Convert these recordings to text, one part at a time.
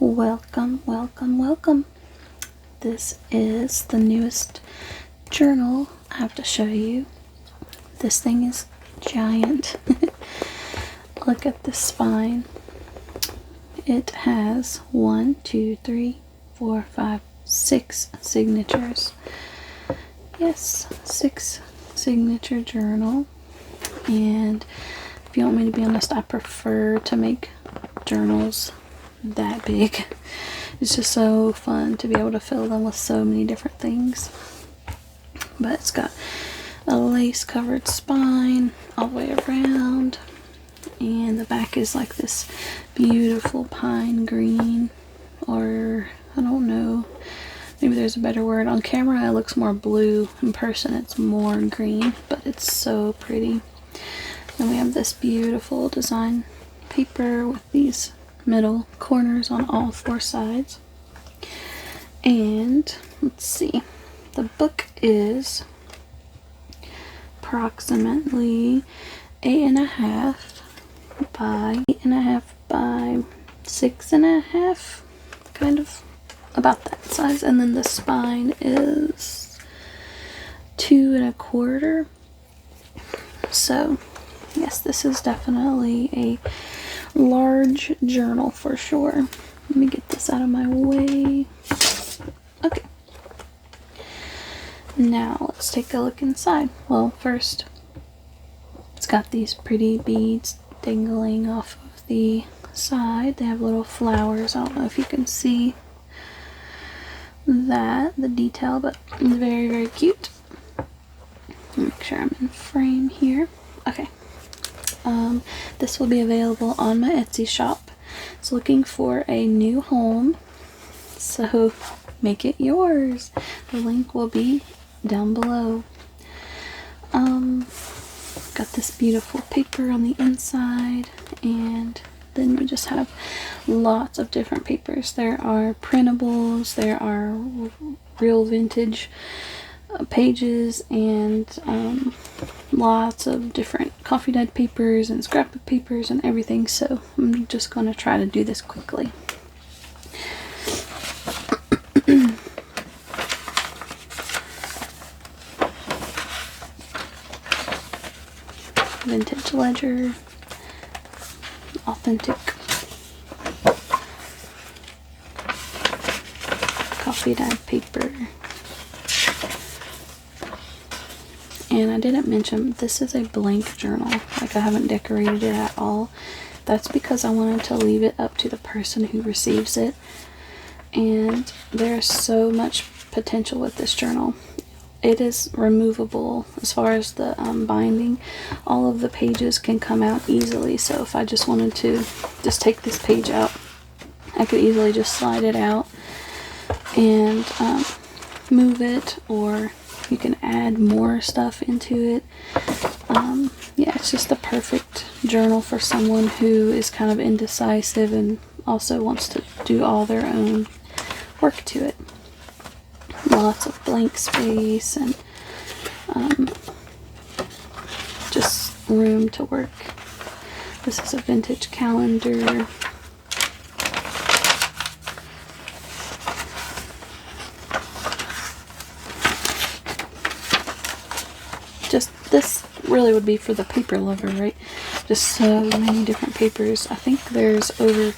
Welcome, welcome, welcome. This is the newest journal I have to show you. This thing is giant. Look at the spine. It has 1, 2, 3, 4, 5, 6 signatures. Yes, 6 signature journal. And if you want me to be honest, I prefer to make journals that big. It's just so fun to be able to fill them with so many different things. But it's got a lace covered spine all the way around, and the back is like this beautiful pine green, or I don't know, maybe there's a better word. On camera it looks more blue, in person it's more green, but it's so pretty. And we have this beautiful design paper with these middle corners on all 4 sides. And let's see, the book is approximately 8.5 by 8.5 by 6.5, kind of about that size. And then the spine is 2.25. So yes, this is definitely a large journal for sure. Let me get this out of my way. Okay. Now let's take a look inside. Well, first, it's got these pretty beads dangling off of the side. They have little flowers. I don't know if you can see that, the detail, but very, very cute. Make sure I'm in frame here. Okay. This will be available on my Etsy shop. It's looking for a new home, so make it yours. The link will be down below. Got this beautiful paper on the inside, and then we just have lots of different papers. There are printables, there are real vintage pages, and lots of different coffee dyed papers and scrapbook papers and everything. So I'm just going to try to do this quickly. Vintage ledger, authentic coffee dyed paper. And I didn't mention, this is a blank journal. Like, I haven't decorated it at all. That's because I wanted to leave it up to the person who receives it. And there's so much potential with this journal. It is removable as far as the binding. All of the pages can come out easily. So if I just wanted to just take this page out, I could easily just slide it out and move it, or you can add more stuff into it. Yeah, it's just the perfect journal for someone who is kind of indecisive and also wants to do all their own work to it. Lots of blank space and just room to work. This is a vintage calendar. Just, this really would be for the paper lover, right? Just so many different papers. I think there's over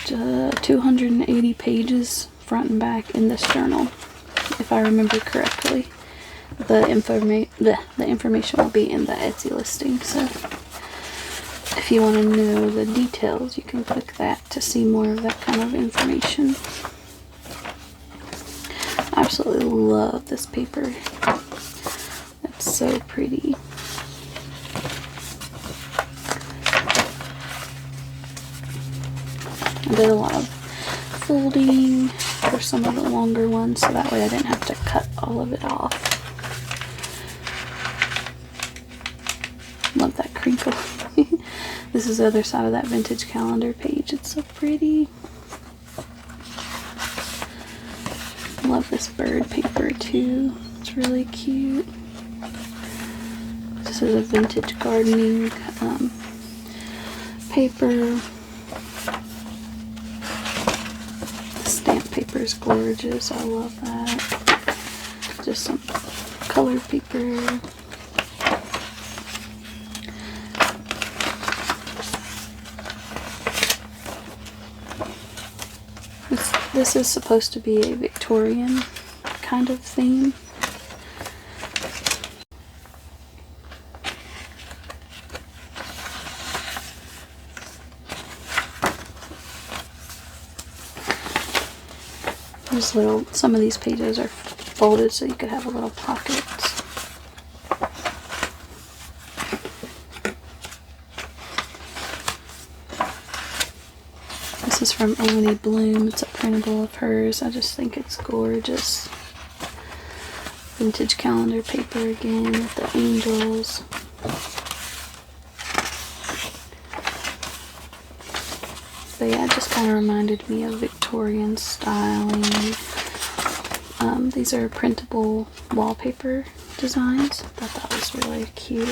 280 pages front and back in this journal, if I remember correctly. The information will be in the Etsy listing, so if you want to know the details, you can click that to see more of that kind of information. I absolutely love this paper. It's so pretty. I did a lot of folding for some of the longer ones, so that way I didn't have to cut all of it off. Love that crinkle. This is the other side of that vintage calendar page. It's so pretty. Love this bird paper too. It's really cute. This is a vintage gardening paper. paper is gorgeous. I love that. Just some colored paper. This is supposed to be a Victorian kind of theme. There's little, some of these pages are folded so you could have a little pockets. This is from Emily Bloom. It's a printable of hers. I just think it's gorgeous. Vintage calendar paper again with the angels. But yeah, it just kind of reminded me of Victorian styling. These are printable wallpaper designs. I thought that was really cute.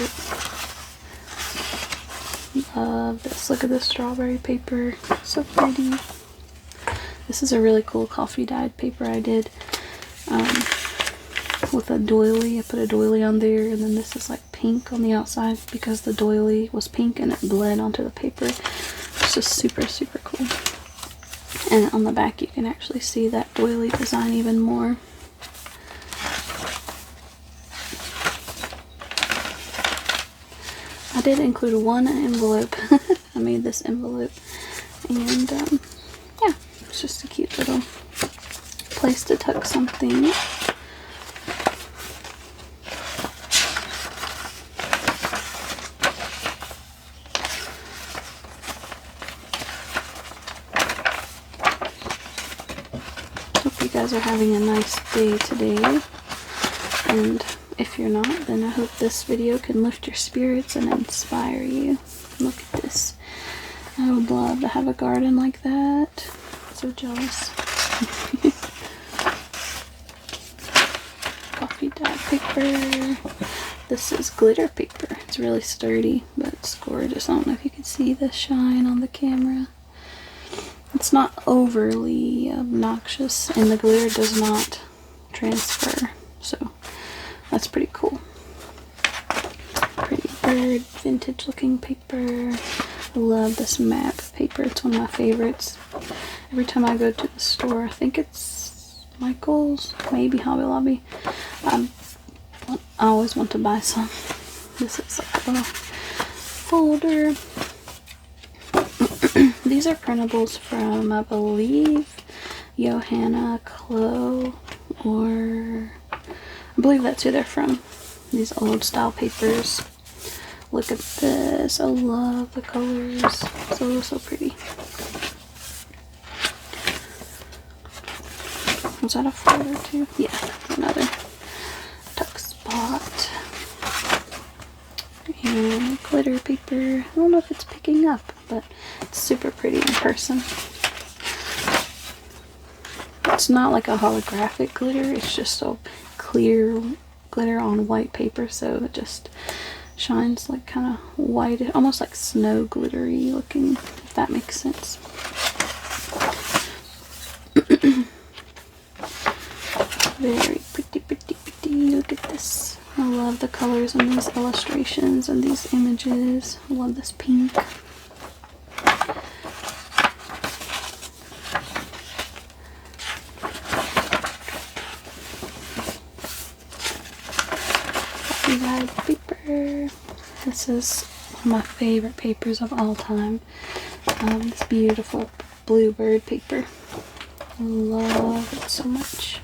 Love this. Look at this strawberry paper. So pretty. This is a really cool coffee dyed paper I did with a doily. I put a doily on there, and then this is like pink on the outside because the doily was pink and it bled onto the paper. It's just super, super cool. And on the back you can actually see that doily design even more. I did include one envelope. I made this envelope, and yeah, it's just a cute little place to tuck something. Hope you guys are having a nice day today, and if you're not, then I hope this video can lift your spirits and inspire you. Look at this. I would love to have a garden like that. So jealous. Coffee dyed paper. This is glitter paper. It's really sturdy, but it's gorgeous. I don't know if you can see the shine on the camera. It's not overly obnoxious, and the glitter does not transfer. So that's pretty cool. Pretty bird, vintage looking paper. I love this map paper. It's one of my favorites. Every time I go to the store, I think it's Michael's, maybe Hobby Lobby, I always want to buy some. This is like a little folder. These are printables from, I believe, Johanna Clo, or I believe that's who they're from. These old style papers. Look at this. I love the colors. So pretty. Was that a folder too? Yeah, another tuck spot. And glitter paper. I don't know if it's picking up, but it's super pretty in person. It's not like a holographic glitter. It's just so clear glitter on white paper, so it just shines like kind of white, almost like snow glittery looking, if that makes sense. Very pretty, pretty, pretty. Look at this. I love the colors in these illustrations and these images. I love this pink. Paper. This is one of my favorite papers of all time. This beautiful bluebird paper. I love it so much.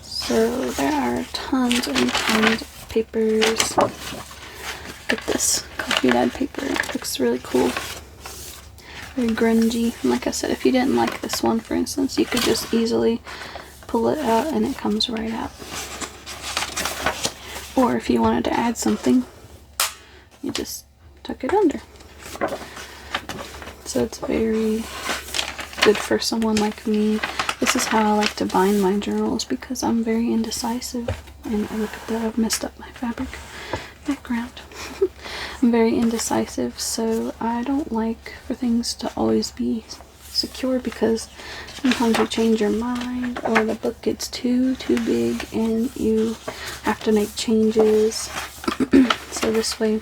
So there are tons and tons of papers. Look at this coffee dyed paper. It looks really cool. Very grungy. And like I said, if you didn't like this one, for instance, you could just easily pull it out and it comes right out. Or if you wanted to add something, you just tuck it under. So it's very good for someone like me. This is how I like to bind my journals because I'm very indecisive. And look at that, I've messed up my fabric background. I'm very indecisive, so I don't like for things to always be secure, because sometimes you change your mind or the book gets too big and you have to make changes. So this way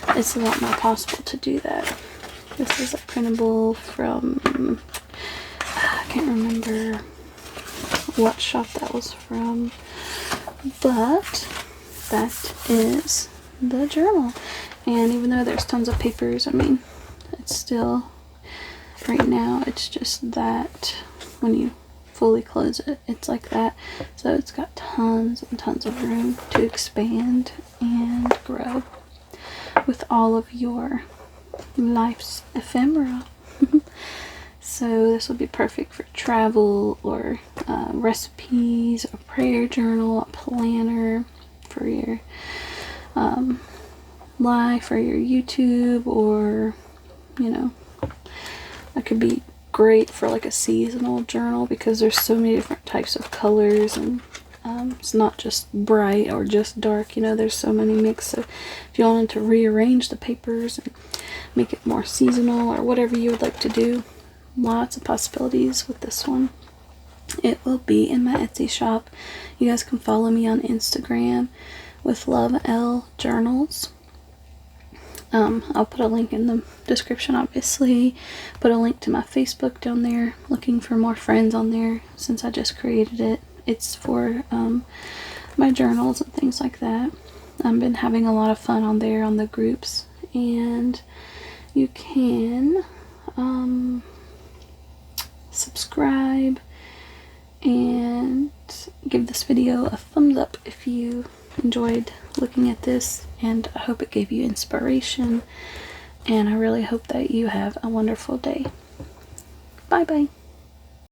it's a lot more possible to do that. This is a printable from, I can't remember what shop that was from, but that is the journal. And even though there's tons of papers, I mean, it's still, right now it's just that when you fully close it, it's like that. So it's got tons and tons of room to expand and grow with all of your life's ephemera. So this will be perfect for travel, or recipes, a prayer journal, a planner for your life, or your YouTube, or, you know, that could be great for like a seasonal journal, because there's so many different types of colors, and it's not just bright or just dark, you know, there's so many mix. So if you wanted to rearrange the papers and make it more seasonal, or whatever you would like to do, lots of possibilities with this one. It will be in my Etsy shop. You guys can follow me on Instagram with Love L Journals. I'll put a link in the description, obviously. Put a link to my Facebook down there. Looking for more friends on there since I just created it. It's for my journals and things like that. I've been having a lot of fun on there on the groups, and you can subscribe and give this video a thumbs up if you enjoyed looking at this, and I hope it gave you inspiration, and I really hope that you have a wonderful day. Bye bye.